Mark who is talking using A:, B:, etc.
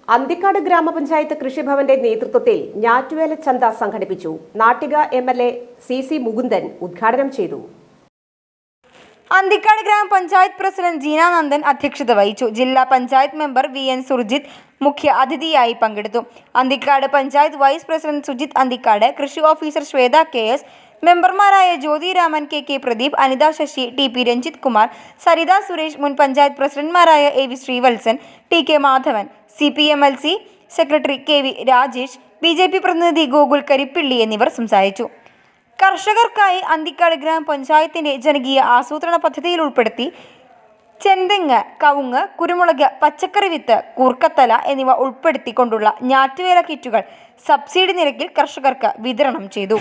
A: അന്തിക്കാട് ഗ്രാമപഞ്ചായത്ത് കൃഷിഭവന്റെ നേതൃത്വത്തിൽ ഞാറ്റുവേല ചന്ത സംഘടിപ്പിച്ചു. നാട്ടിക MLA CC മുകുന്ദൻ ഉദ്ഘാടനം ചെയ്തു.
B: അന്തിക്കാട് ഗ്രാമപഞ്ചായത്ത് പ്രസിഡന്റ് ജീന നന്ദൻ അധ്യക്ഷത വഹിച്ചു. ജില്ലാ പഞ്ചായത്ത് മെമ്പർ VN സുർജിത്ത് മുഖ്യ അതിഥിയായി പങ്കെടുത്തു. അന്തിക്കാട് പഞ്ചായത്ത് വൈസ് പ്രസിഡന്റ് സുജിത് അന്തിക്കാട്, കൃഷി ഓഫീസർ ശ്വേത KS, മെമ്പർമാരായ ജ്യോതിരാമൻ, KK പ്രദീപ്, അനിത ശശി, TP രഞ്ജിത് കുമാർ, സരിത സുരേഷ്, മുൻ പഞ്ചായത്ത് പ്രസിഡന്റ്മാരായ AV Sreevalsan, TK Madhavan, CPMLC secretary KV Rajesh, BJP പ്രതിനിധി ഗോകുൽ കരിപ്പിള്ളി എന്നിവർ സംസാരിച്ചു. കർഷകർക്കായി അന്തിക്കാട് ഗ്രാമപഞ്ചായത്തിന്റെ ജനകീയ ആസൂത്രണ പദ്ധതിയിൽ ഉൾപ്പെടുത്തി ചെന്തെങ്ങ്, കവുങ്ങ്, കുരുമുളക്, പച്ചക്കറി വിത്ത്, കൂർക്കത്തല എന്നിവ ഉൾപ്പെടുത്തിക്കൊണ്ടുള്ള ഞാറ്റുവേല കിറ്റുകൾ സബ്സിഡി നിരക്കിൽ കർഷകർക്ക് വിതരണം ചെയ്തു.